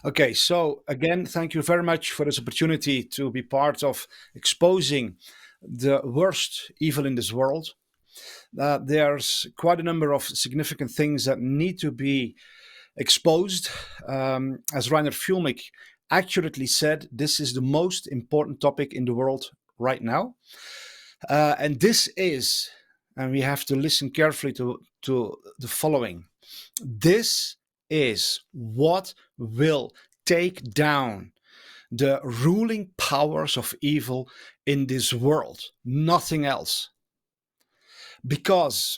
Okay, so again, thank you very much for this opportunity to be part of exposing the worst evil in this world. There's quite a number of significant things that need to be exposed. As Rainer Fulmich accurately said, this is the most important topic in the world right now. And this is, and we have to listen carefully to the following. This is what will take down the ruling powers of evil in this world, nothing else. Because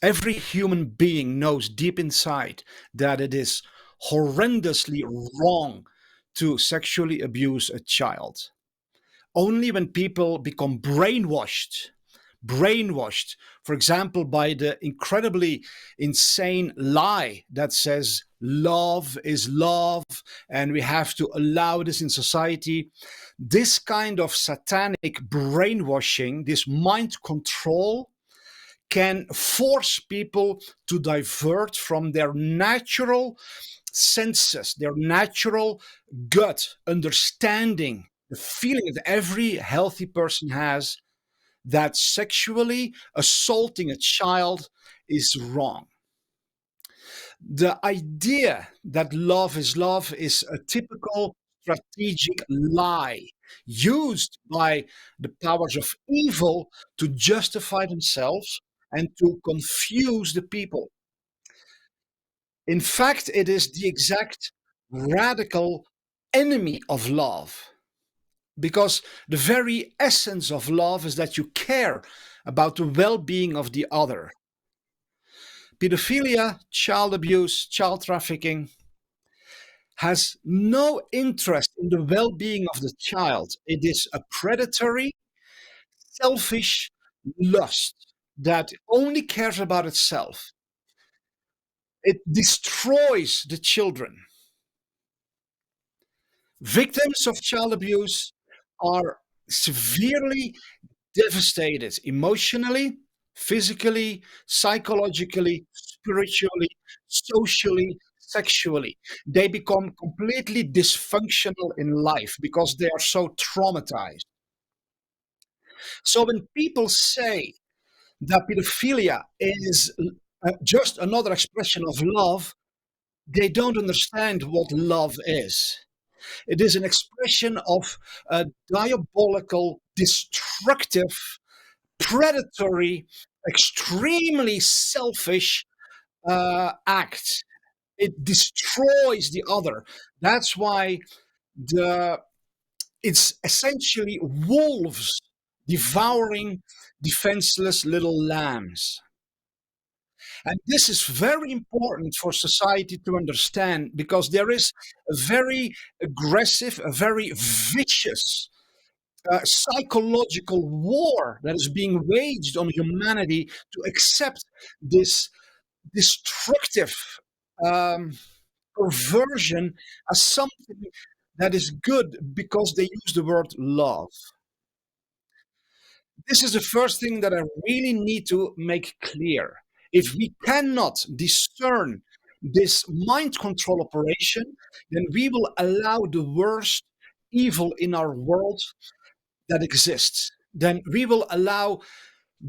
every human being knows deep inside that it is horrendously wrong to sexually abuse a child. Only when people become brainwashed, for example, by the incredibly insane lie that says love is love and we have to allow this in society. This kind of satanic brainwashing, this mind control, can force people to divert from their natural senses, their natural gut understanding, the feeling that every healthy person has that sexually assaulting a child is wrong. The idea that love is a typical strategic lie used by the powers of evil to justify themselves and to confuse the people. In fact, it is the exact radical enemy of love. Because the very essence of love is that you care about the well being of the other. Pedophilia, child abuse, child trafficking has no interest in the well being of the child. It is a predatory, selfish lust that only cares about itself. It destroys the children. Victims of child abuse are severely devastated emotionally, physically, psychologically, spiritually, socially, sexually. They become completely dysfunctional in life because they are so traumatized. So when people say that pedophilia is just another expression of love, they don't understand what love is. It is an expression of a diabolical, destructive, predatory, extremely selfish act. It destroys the other. That's why the it's essentially wolves devouring defenseless little lambs. And this is very important for society to understand because there is a very aggressive, a very vicious psychological war that is being waged on humanity to accept this destructive um, perversion as something that is good because they use the word love. This is the first thing that I really need to make clear. If we cannot discern this mind control operation, then we will allow the worst evil in our world that exists. Then we will allow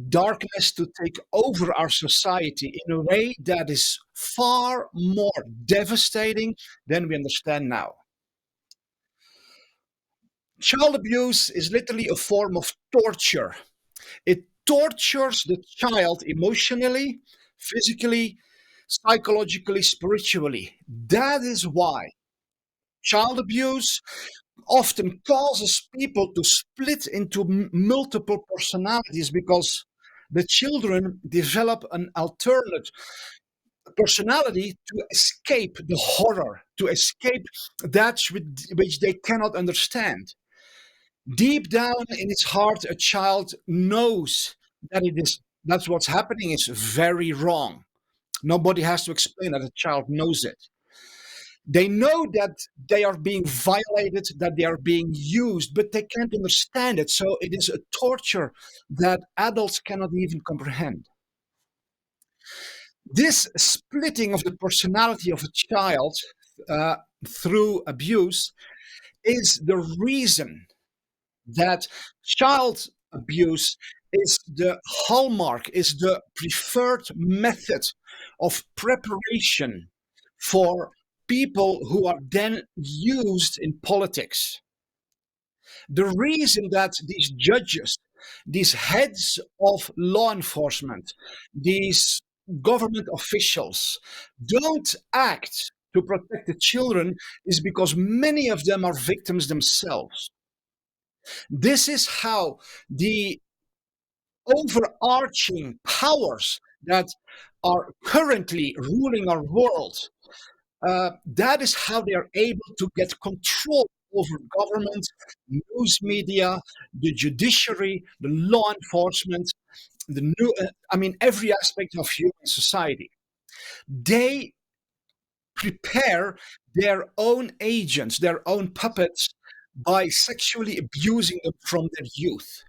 darkness to take over our society in a way that is far more devastating than we understand now. Child abuse is literally a form of torture. It tortures the child emotionally, physically, psychologically, spiritually. That is why child abuse often causes people to split into multiple personalities because the children develop an alternate personality to escape the horror, to escape that which they cannot understand. Deep down in its heart, a child knows that that's what's happening is very wrong. Nobody has to explain that. A child knows it. They know that they are being violated, that they are being used, but they can't understand it. So it is a torture that adults cannot even comprehend. This splitting of the personality of a child uh, through abuse is the reason that child abuse is the hallmark, is the preferred method of preparation for people who are then used in politics. The reason that these judges, these heads of law enforcement, these government officials don't act to protect the children is because many of them are victims themselves. This is how the overarching powers that are currently ruling our world, that is how they are able to get control over government, news media, the judiciary, the law enforcement, every aspect of human society. They prepare their own agents, their own puppets, by sexually abusing them from their youth.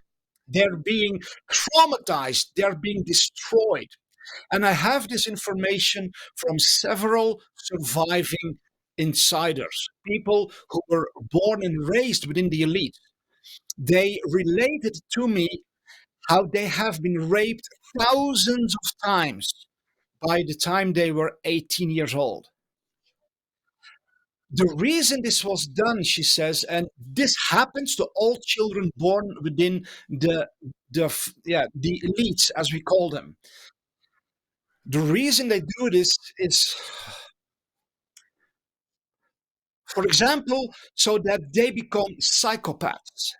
They're being traumatized, they're being destroyed. And I have this information from several surviving insiders, people who were born and raised within the elite. They related to me how they have been raped thousands of times by the time they were 18 years old. The reason this was done, she says, and this happens to all children born within the elites, as we call them. The reason they do this is, for example, so that they become psychopaths.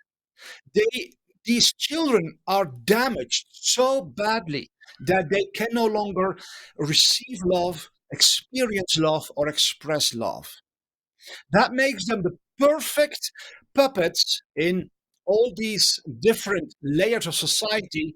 They These children are damaged so badly that they can no longer receive love, experience love, or express love. That makes them the perfect puppets in all these different layers of society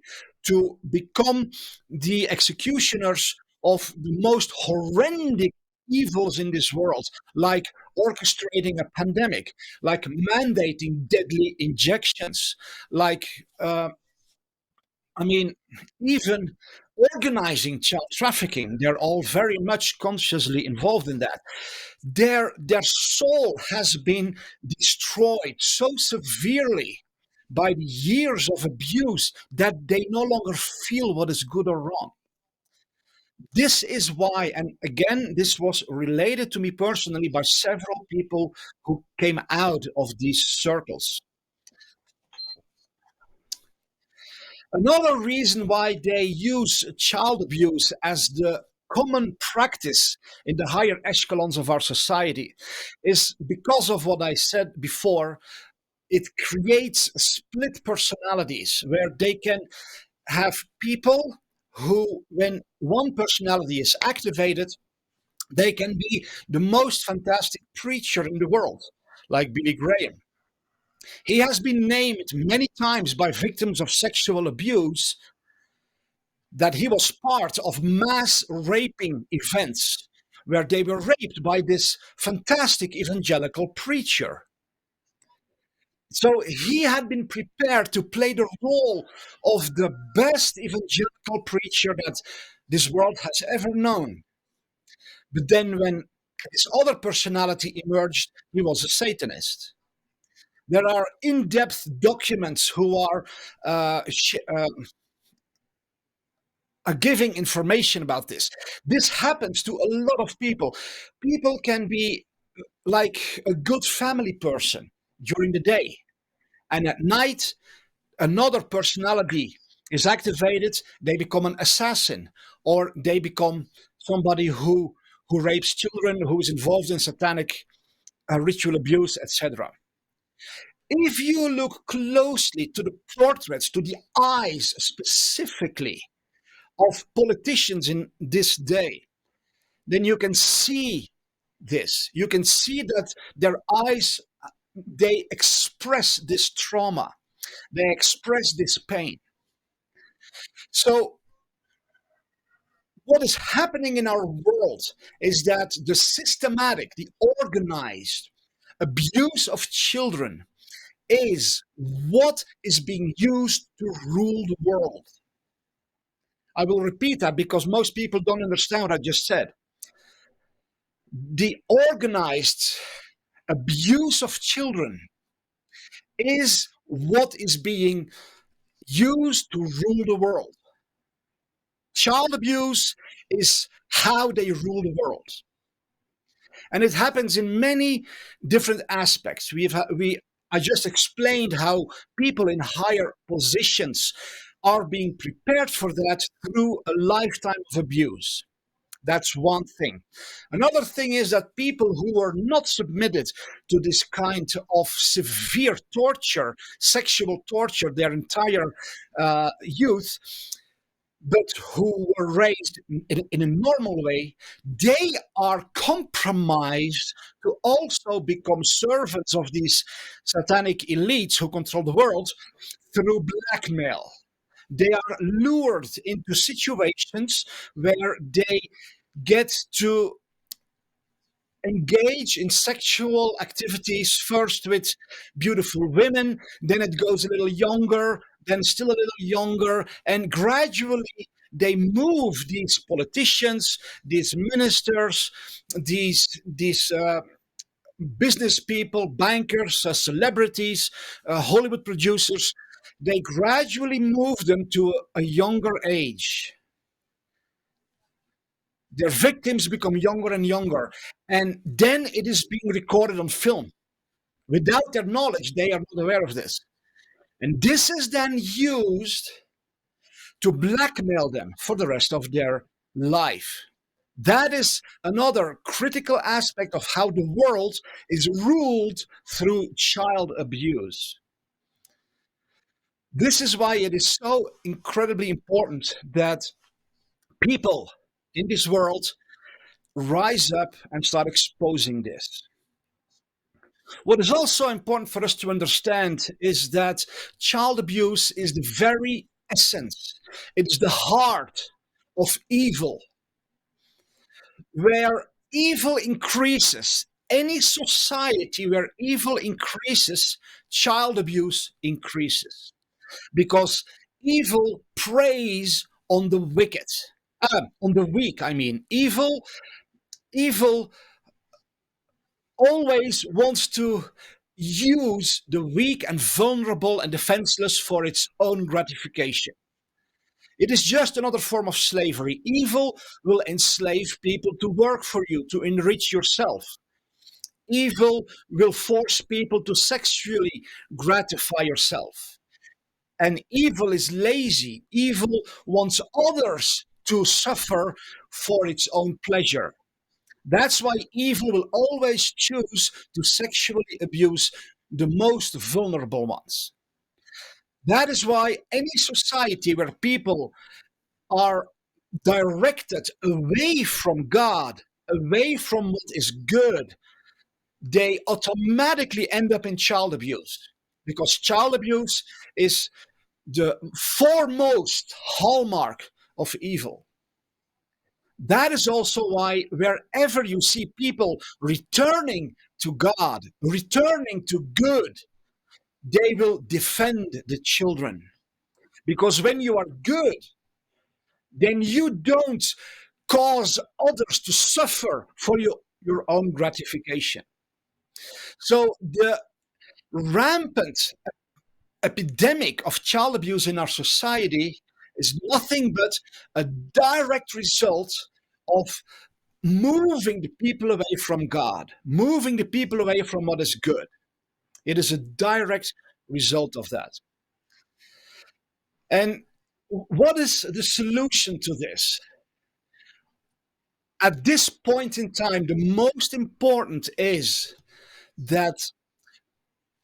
to become the executioners of the most horrendous evils in this world, like orchestrating a pandemic, like mandating deadly injections, like, I mean, even organizing child trafficking. They're all very much consciously involved in that. Their soul has been destroyed so severely by the years of abuse that they no longer feel what is good or wrong. This is why, and again, this was related to me personally by several people who came out of these circles. Another reason why they use child abuse as the common practice in the higher echelons of our society is because of what I said before. It creates split personalities where they can have people who, when one personality is activated, they can be the most fantastic preacher in the world, like Billy Graham. He has been named many times by victims of sexual abuse that he was part of mass raping events where they were raped by this fantastic evangelical preacher. So he had been prepared to play the role of the best evangelical preacher that this world has ever known. But then, when his other personality emerged, he was a Satanist. There are in depth documents who are giving information about this. This happens to a lot of people. People can be like a good family person during the day, and at night, another personality is activated. They become an assassin, or they become somebody who rapes children, who is involved in satanic ritual abuse, etc. If you look closely to the portraits, to the eyes specifically of politicians in this day, then you can see this. You can see that their eyes, they express this trauma, they express this pain. So, what is happening in our world is that the systematic, the organized abuse of children is what is being used to rule the world. I will repeat that because most people don't understand what I just said. The organized abuse of children is what is being used to rule the world. Child abuse is how they rule the world. And it happens in many different aspects. I just explained how people in higher positions are being prepared for that through a lifetime of abuse. That's one thing. Another thing is that people who are not submitted to this kind of severe torture, sexual torture, their entire youth, but who were raised in a normal way, they are compromised to also become servants of these satanic elites who control the world through blackmail. They are lured into situations where they get to engage in sexual activities first with beautiful women, then it goes a little younger, then still a little younger, and gradually they move these politicians, these ministers, these business people, bankers, celebrities, Hollywood producers. They gradually move them to a younger age. Their victims become younger and younger, and then it is being recorded on film. Without their knowledge, they are not aware of this. And this is then used to blackmail them for the rest of their life. That is another critical aspect of how the world is ruled through child abuse. This is why it is so incredibly important that people in this world rise up and start exposing this. What is also important for us to understand is that child abuse is the very essence, it's the heart of evil. Where evil increases, any society where evil increases, child abuse increases. Because evil preys on the wicked, on the weak, I mean. Evil always wants to use the weak and vulnerable and defenseless for its own gratification. It is just another form of slavery. Evil will enslave people to work for you, to enrich yourself. Evil will force people to sexually gratify yourself. And evil is lazy. Evil wants others to suffer for its own pleasure. That's why evil will always choose to sexually abuse the most vulnerable ones. That is why any society where people are directed away from God, away from what is good, they automatically end up in child abuse. Because child abuse is the foremost hallmark of evil. That is also why wherever you see people returning to God, returning to good, they will defend the children. Because when you are good, then you don't cause others to suffer for your own gratification. So the rampant epidemic of child abuse in our society is nothing but a direct result of moving the people away from God, moving the people away from what is good. It is a direct result of that. And what is the solution to this? At this point in time, the most important is that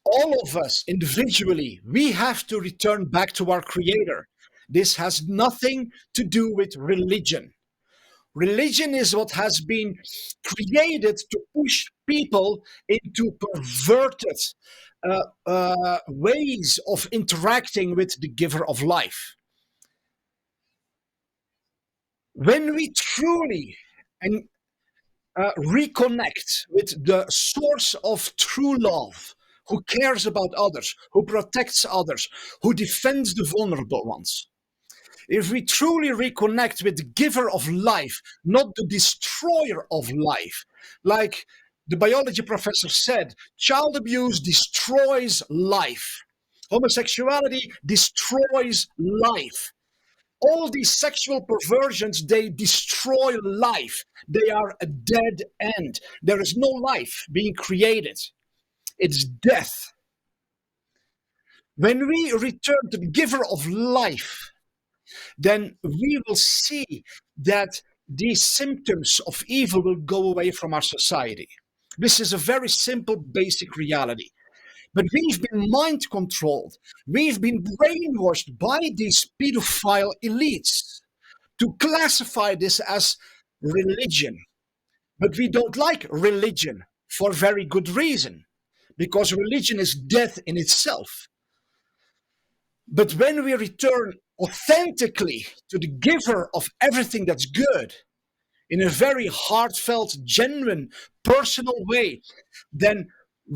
all of us individually, we have to return back to our Creator. This has nothing to do with religion. Religion is what has been created to push people into perverted ways of interacting with the giver of life. When we truly and reconnect with the source of true love, who cares about others, who protects others, who defends the vulnerable ones, if we truly reconnect with the giver of life, not the destroyer of life, like the biology professor said, child abuse destroys life. Homosexuality destroys life. All these sexual perversions, they destroy life. They are a dead end. There is no life being created. It's death. When we return to the giver of life, then we will see that these symptoms of evil will go away from our society. This is a very simple, basic reality. But we've been mind controlled. We've been brainwashed by these pedophile elites to classify this as religion. But we don't like religion for very good reason, because religion is death in itself. But when we return authentically to the giver of everything that's good, in a very heartfelt, genuine, personal way, then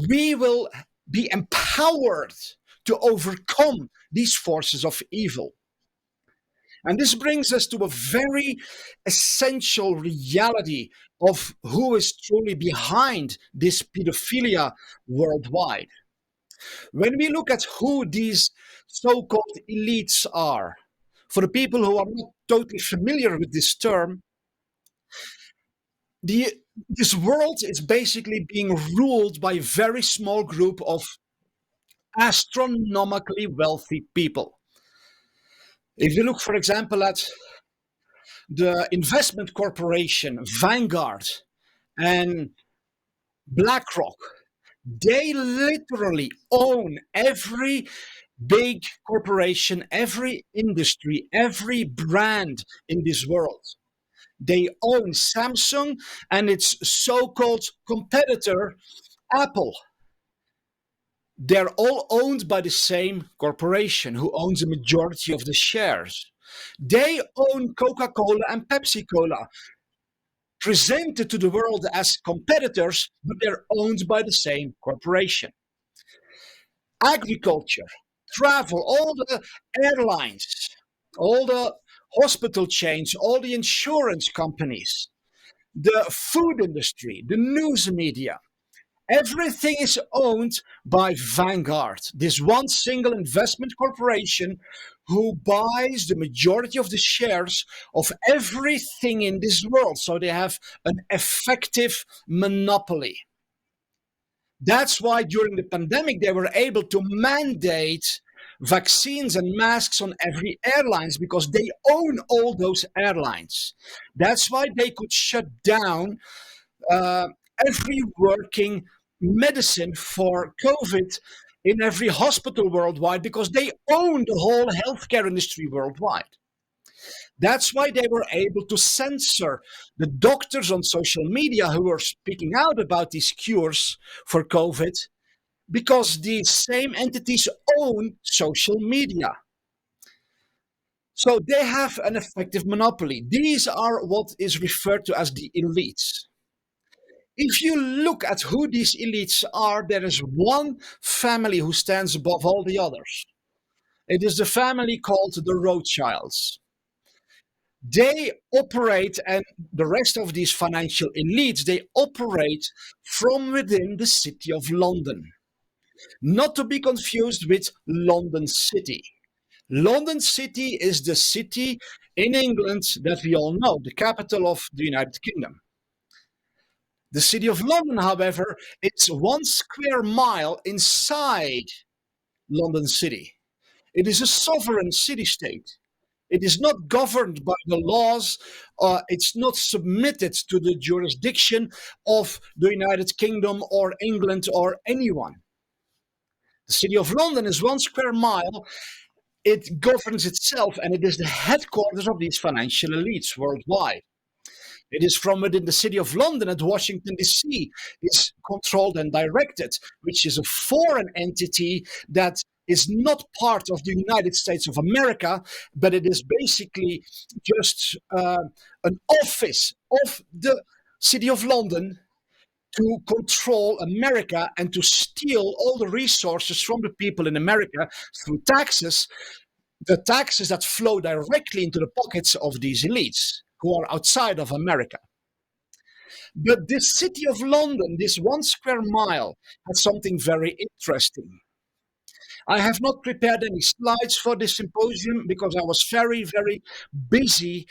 we will be empowered to overcome these forces of evil. And this brings us to a very essential reality of who is truly behind this pedophilia worldwide. When we look at who these so called elites are, for the people who are not totally familiar with this term, the, this world is basically being ruled by a very small group of astronomically wealthy people. If you look, for example, at the investment corporation Vanguard and BlackRock, they literally own every big corporation, every industry, every brand in this world. They own Samsung and its so-called competitor, Apple. They're all owned by the same corporation who owns a majority of the shares. They own Coca-Cola and Pepsi-Cola, presented to the world as competitors, but they're owned by the same corporation. Agriculture, travel, all the airlines, all the hospital chains, all the insurance companies, the food industry, the news media, everything is owned by Vanguard, this one single investment corporation who buys the majority of the shares of everything in this world. So they have an effective monopoly. That's why during the pandemic, they were able to mandate vaccines and masks on every airlines because they own all those airlines. That's why they could shut down uh, every working medicine for COVID in every hospital worldwide because they own the whole healthcare industry worldwide. That's why they were able to censor the doctors on social media who were speaking out about these cures for COVID because these same entities own social media. So they have an effective monopoly. These are what is referred to as the elites. If you look at who these elites are, there is one family who stands above all the others. It is the family called the Rothschilds. They operate, and the rest of these financial elites, they operate from within the city of London. Not to be confused with London City. London City is the city in England that we all know, the capital of the United Kingdom. The city of London, however, it's 1 square mile inside London City. It is a sovereign city-state. It is not governed by the laws. It's not submitted to the jurisdiction of the United Kingdom or England or anyone. The city of London is 1 square mile. It governs itself, and it is the headquarters of these financial elites worldwide. It is from within the city of London that Washington, D.C. is controlled and directed, which is a foreign entity that is not part of the United States of America, but it is basically just an office of the city of London to control America and to steal all the resources from the people in America through taxes, the taxes that flow directly into the pockets of these elites who are outside of America. But this city of London, this 1 square mile, has something very interesting. I have not prepared any slides for this symposium because I was very, very busy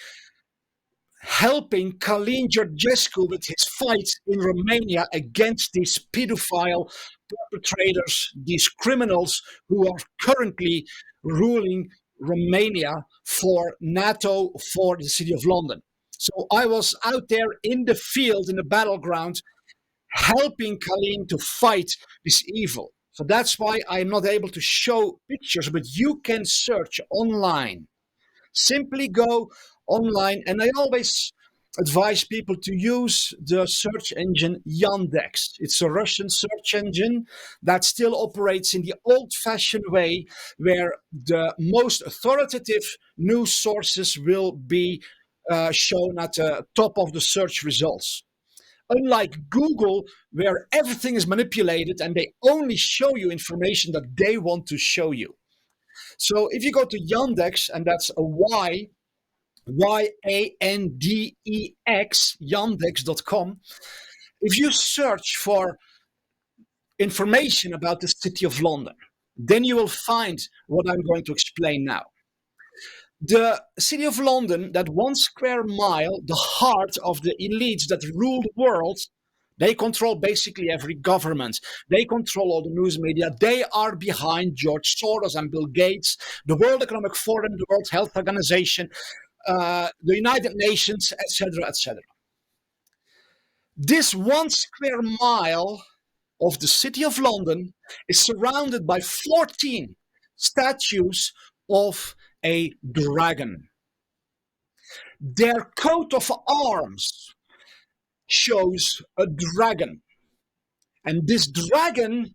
helping Călin Georgescu with his fight in Romania against these pedophile perpetrators, these criminals who are currently ruling Romania for NATO, for the city of London. So I was out there in the field, in the battleground, helping Călin to fight this evil. So that's why I'm not able to show pictures, but you can search online. Simply go online, and I always advise people to use the search engine Yandex. It's a Russian search engine that still operates in the old-fashioned way, where the most authoritative news sources will be shown at the top of the search results. Unlike Google, where everything is manipulated and they only show you information that they want to show you. So if you go to Yandex, and that's a Yandex, yandex.com, if you search for information about the city of London, then you will find what I'm going to explain now. The city of London, that 1 square mile, the heart of the elites that rule the world, they control basically every government. They control all the news media. They are behind George Soros and Bill Gates, the World Economic Forum, the World Health Organization, the United Nations, etc., etc. This 1 square mile of the city of London is surrounded by 14 statues of a dragon. Their coat of arms shows a dragon. And this dragon,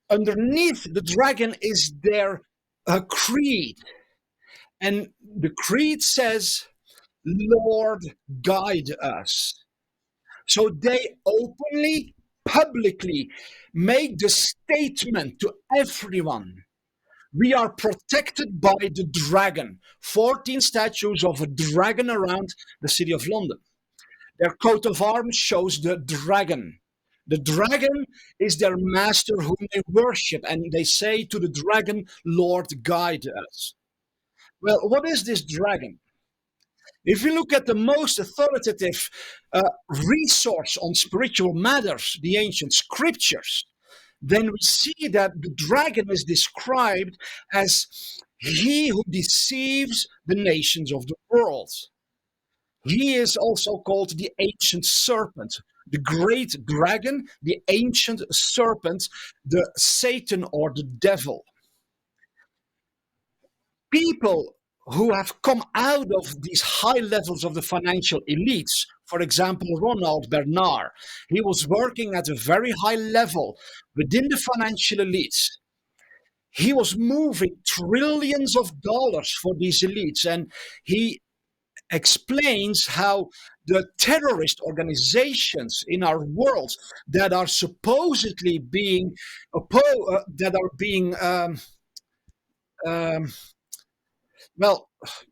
underneath the dragon is their creed. And the creed says, Lord, guide us. So they openly, publicly make the statement to everyone. We are protected by the dragon. 14 statues of a dragon around the city of London. Their coat of arms shows the dragon. The dragon is their master whom they worship, and they say to the dragon, Lord, guide us. Well, what is this dragon? If we look at the most authoritative resource on spiritual matters, the ancient scriptures, then we see that the dragon is described as he who deceives the nations of the world. He is also called the ancient serpent, the great dragon, the ancient serpent, the Satan or the devil. People who have come out of these high levels of the financial elites, for example, Ronald Bernard, he was working at a very high level within the financial elites. He was moving trillions of dollars for these elites, and he explains how the terrorist organizations in our world that are supposedly being well,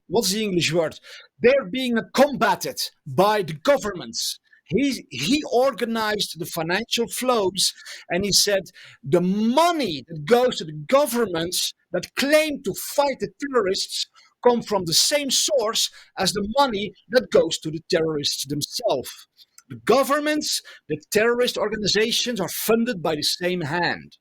what's the English word? They're being combated by the governments. He organized the financial flows, and he said the money that goes to the governments that claim to fight the terrorists come from the same source as the money that goes to the terrorists themselves. The governments, the terrorist organizations are funded by the same hand.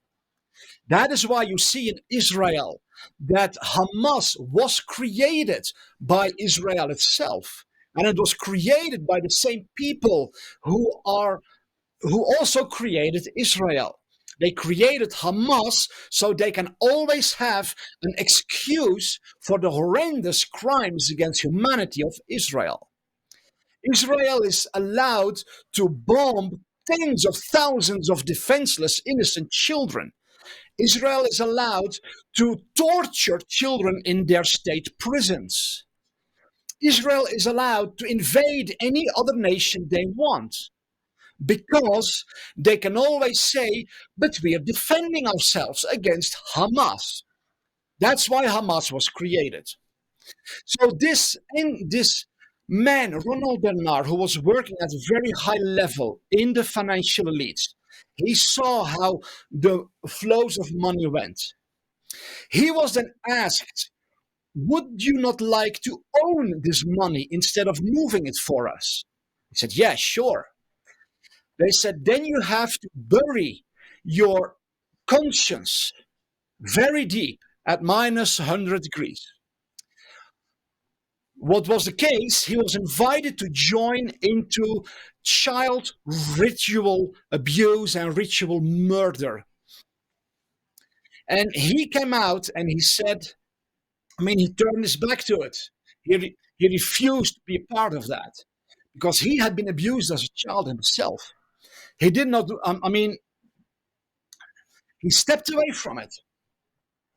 That is why you see in Israel that Hamas was created by Israel itself. And it was created by the same people who also created Israel. They created Hamas so they can always have an excuse for the horrendous crimes against humanity of Israel. Israel is allowed to bomb tens of thousands of defenseless innocent children. Israel is allowed to torture children in their state prisons. Israel is allowed to invade any other nation they want, because they can always say, but we are defending ourselves against Hamas. That's why Hamas was created. So this man, Ronald Bernard, who was working at a very high level in the financial elites, he saw how the flows of money went. He was then asked, would you not like to own this money instead of moving it for us? He said, yeah, sure. They said, then you have to bury your conscience very deep at minus 100 degrees. What was the case? He was invited to join into child ritual abuse and ritual murder. And he came out and he said, I mean, he turned his back to it. He refused to be a part of that because he had been abused as a child himself. He did not do, I mean, he stepped away from it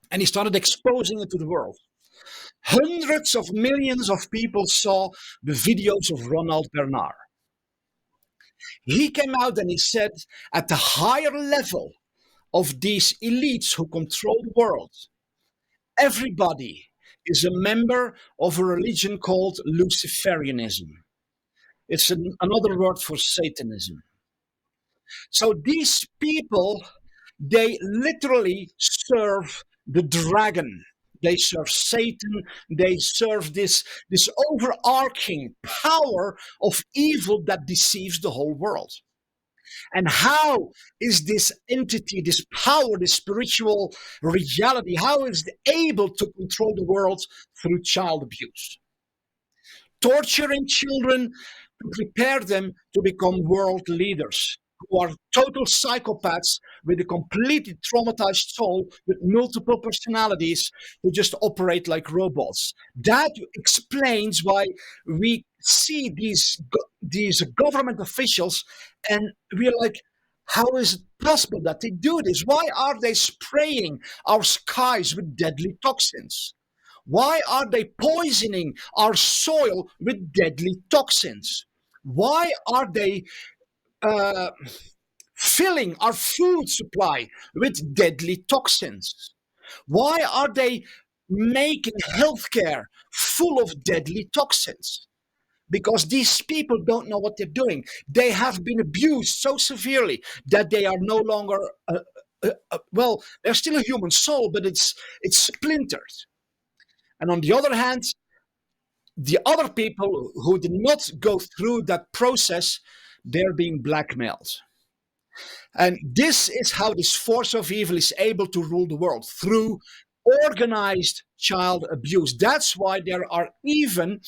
and he started exposing it to the world. Hundreds of millions of people saw the videos of Ronald Bernard. He came out and he said, at the higher level of these elites who control the world, everybody is a member of a religion called Luciferianism. It's another word for Satanism. So these people, they literally serve the dragon. They serve Satan. They serve this overarching power of evil that deceives the whole world. And how is this entity, this power, this spiritual reality, how is it able to control the world? Through child abuse? Torturing children to prepare them to become world leaders who are total psychopaths with a completely traumatized soul with multiple personalities who just operate like robots. That explains why we see these government officials and we're like, how is it possible that they do this? Why are they spraying our skies with deadly toxins? Why are they poisoning our soil with deadly toxins? Why are they filling our food supply with deadly toxins? Why are they making healthcare full of deadly toxins? Because these people don't know what they're doing. They have been abused so severely that they are no longer, well, they're still a human soul, but it's splintered. And on the other hand, the other people who did not go through that process, they're being blackmailed. And this is how this force of evil is able to rule the world, through organized child abuse. That's why there are even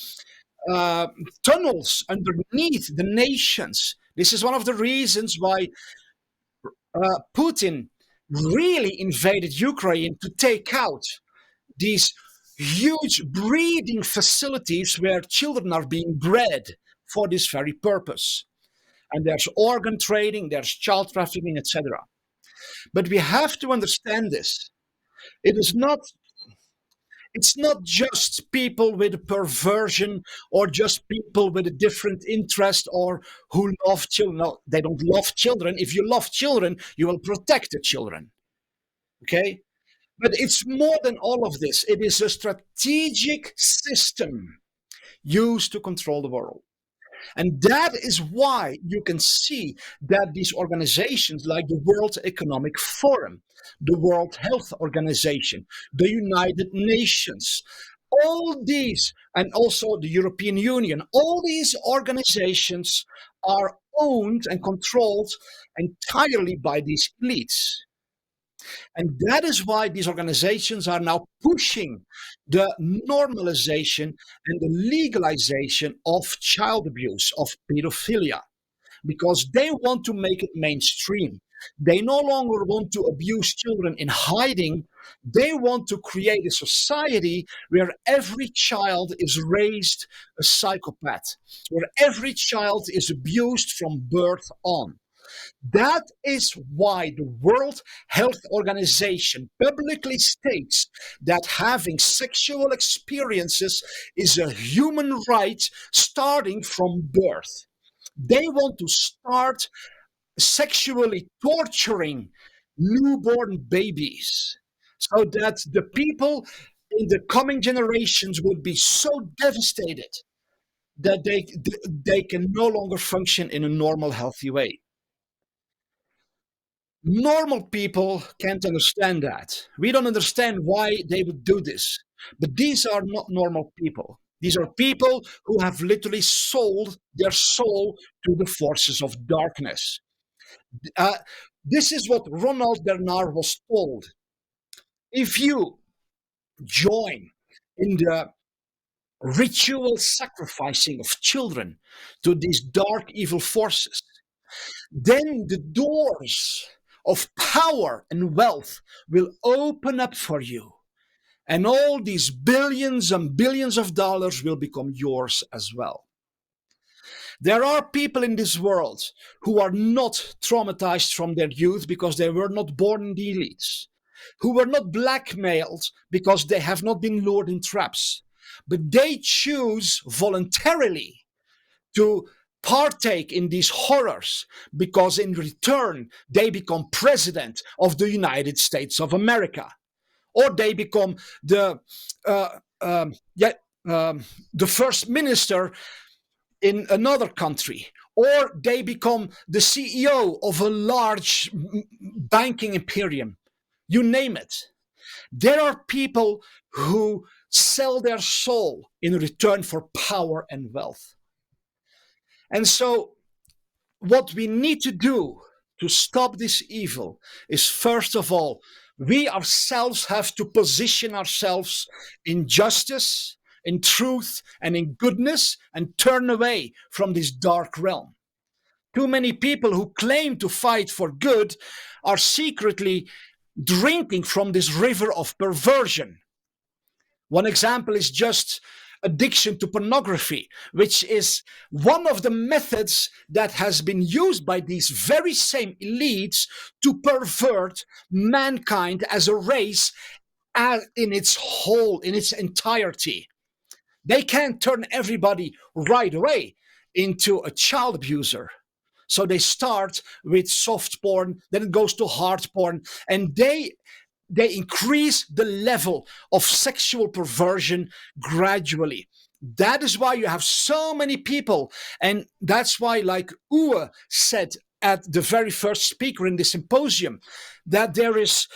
tunnels underneath the nations. This is one of the reasons why Putin really invaded Ukraine, to take out these huge breeding facilities where children are being bred for this very purpose. And there's organ trading, there's child trafficking, etc. But we have to understand this. It's not just people with a perversion or just people with a different interest or who love children. No, they don't love children. If you love children, you will protect the children. Okay? But it's more than all of this. It is a strategic system used to control the world. And that is why you can see that these organizations like the World Economic Forum, the World Health Organization, the United Nations, all these, and also the European Union, all these organizations are owned and controlled entirely by these elites. And that is why these organizations are now pushing the normalization and the legalization of child abuse, of pedophilia, because they want to make it mainstream. They no longer want to abuse children in hiding. They want to create a society where every child is raised a psychopath, where every child is abused from birth on. That is why the World Health Organization publicly states that having sexual experiences is a human right starting from birth. They want to start sexually torturing newborn babies. so that the people in the coming generations would be so devastated that they can no longer function in a normal, healthy way. Normal people can't understand that. We don't understand why they would do this. But these are not normal people. These are people who have literally sold their soul to the forces of darkness. Uh, this is what Ronald Bernard was told. If you join in the ritual sacrificing of children to these dark, evil forces, then the doors of power and wealth will open up for you. And all these billions and billions of dollars will become yours as well. There are people in this world who are not traumatized from their youth because they were not born in the elites, who were not blackmailed because they have not been lured in traps, but they choose voluntarily to partake in these horrors because in return they become president of the United States of America, or they become the uh, um, yeah, the first minister in another country, or they become the CEO of a large banking imperium. You name it. There are people who sell their soul in return for power and wealth. And so, what we need to do to stop this evil is, first of all, we ourselves have to position ourselves in justice, in truth, and in goodness, and turn away from this dark realm. Too many people who claim to fight for good are secretly drinking from this river of perversion. One example is just addiction to pornography, which is one of the methods that has been used by these very same elites to pervert mankind as a race in its whole, in its entirety. They can't turn everybody right away into a child abuser. So they start with soft porn, then it goes to hard porn, and they increase the level of sexual perversion gradually. That is why you have so many people, and that's why, like Uwe said at the very first speaker in the symposium, that there is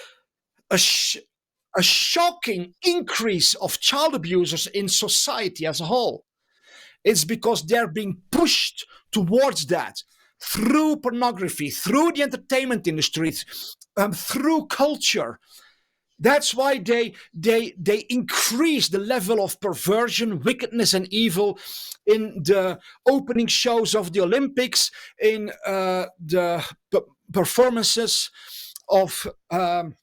a, sh- a shocking increase of child abusers in society as a whole. It's because they're being pushed towards that through pornography, through the entertainment industry, through culture. That's why they increase the level of perversion, wickedness, and evil in the opening shows of the Olympics, in the performances of the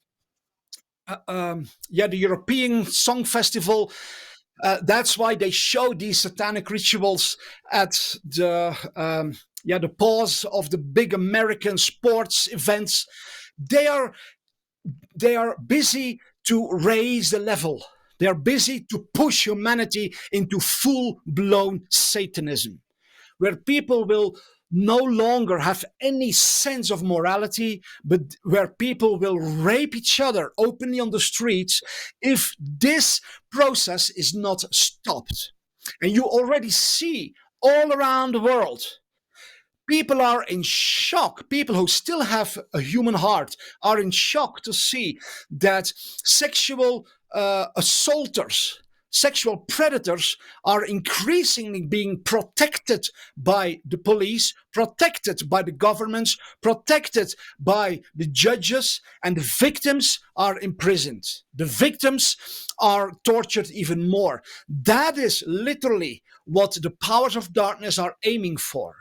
European Song Festival. That's why they show these satanic rituals at the pause of the big American sports events. They are they are busy to raise the level. They are busy to push humanity into full blown Satanism, where people will no longer have any sense of morality, but where people will rape each other openly on the streets if this process is not stopped. And you already see all around the world, people are in shock. People who still have a human heart are in shock to see that sexual assaulters, sexual predators are increasingly being protected by the police, protected by the governments, protected by the judges, and the victims are imprisoned. The victims are tortured even more. That is literally what the powers of darkness are aiming for.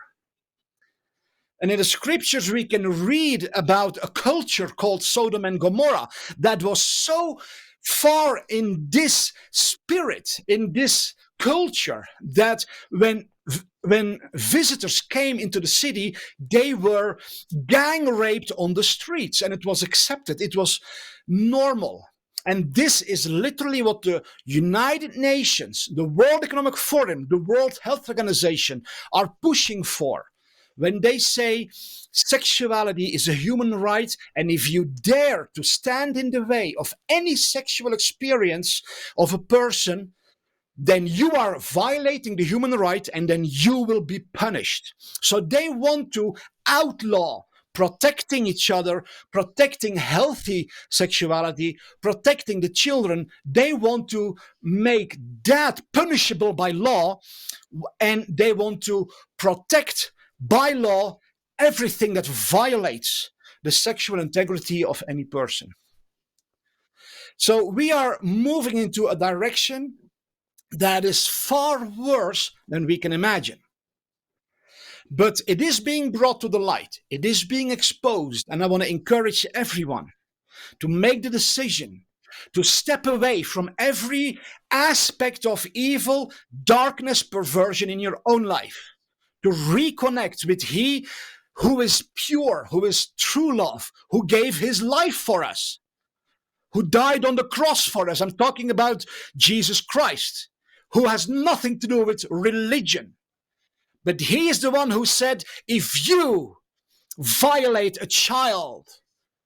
And in the scriptures, we can read about a culture called Sodom and Gomorrah that was so far in this spirit, in this culture, that when visitors came into the city, they were gang raped on the streets, and it was accepted. It was normal. And this is literally what the United Nations, the World Economic Forum, the World Health Organization are pushing for. when they say sexuality is a human right, and if you dare to stand in the way of any sexual experience of a person, then you are violating the human right and then you will be punished. So they want to outlaw protecting each other, protecting healthy sexuality, protecting the children. They want to make that punishable by law, and they want to protect by law everything that violates the sexual integrity of any person. So we are moving into a direction that is far worse than we can imagine. But it is being brought to the light, it is being exposed, and I want to encourage everyone to make the decision to step away from every aspect of evil, darkness, perversion in your own life, to reconnect with He who is pure, who is true love, who gave His life for us, who died on the cross for us. I'm talking about Jesus Christ, who has nothing to do with religion. But He is the one who said, if you violate a child,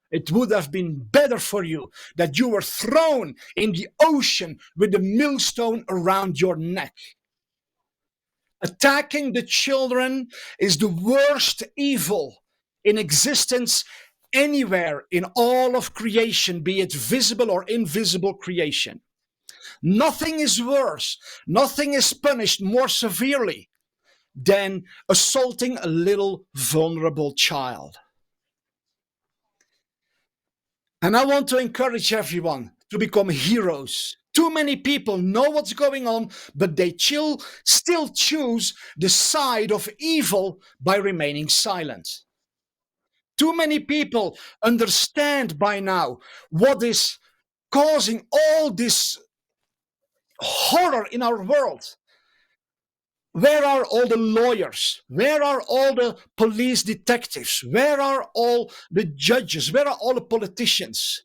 it would have been better for you that you were thrown in the ocean with a millstone around your neck. Attacking the children is the worst evil in existence anywhere in all of creation, be it visible or invisible creation. Nothing is worse, nothing is punished more severely than assaulting a little vulnerable child. And I want to encourage everyone to become heroes. Too many people know what's going on, but they still choose the side of evil by remaining silent. Too many people understand by now what is causing all this horror in our world. Where are all the lawyers? Where are all the police detectives? Where are all the judges? Where are all the politicians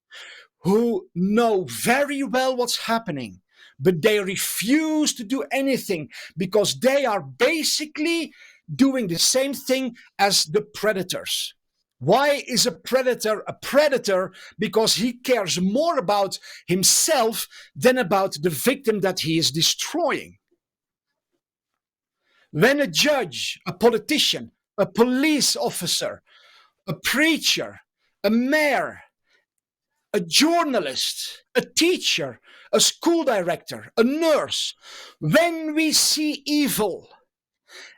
who know very well what's happening, but they refuse to do anything because they are basically doing the same thing as the predators? Why is a predator a predator? Because he cares more about himself than about the victim that he is destroying. When a judge, a politician, a police officer, a preacher, a mayor, a journalist, a teacher, a school director, a nurse, when we see evil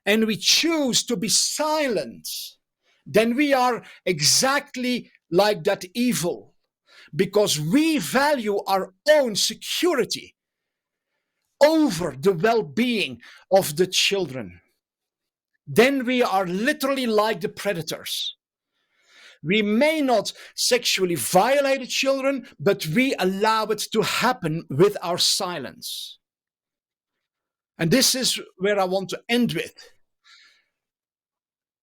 and we choose to be silent, then we are exactly like that evil, because we value our own security over the well-being of the children. Then we are literally like the predators. We may not sexually violate the children, but we allow it to happen with our silence. And this is where I want to end with.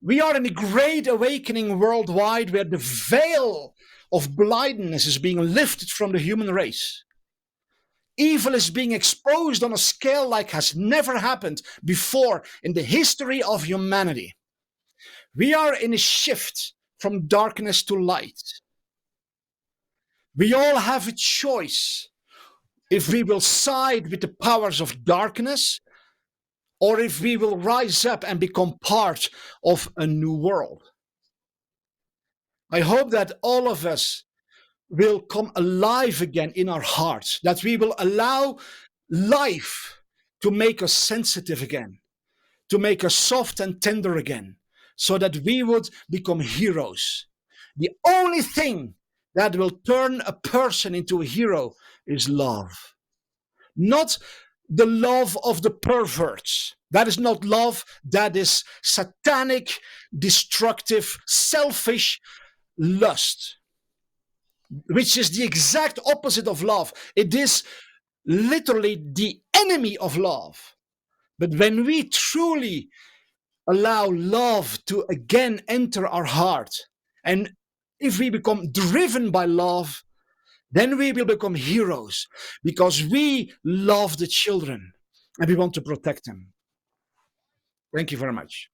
We are in a great awakening worldwide where the veil of blindness is being lifted from the human race. Evil is being exposed on a scale like has never happened before in the history of humanity. We are in a shift from darkness to light. We all have a choice if we will side with the powers of darkness or if we will rise up and become part of a new world. I hope that all of us will come alive again in our hearts, that we will allow life to make us sensitive again, to make us soft and tender again, so that we would become heroes. The only thing that will turn a person into a hero is love. Not the love of the perverts. That is not love. That is satanic, destructive, selfish lust, which is the exact opposite of love. It is literally the enemy of love. But when we truly allow love to again enter our heart, and if we become driven by love, then we will become heroes, because we love the children and we want to protect them. Thank you very much.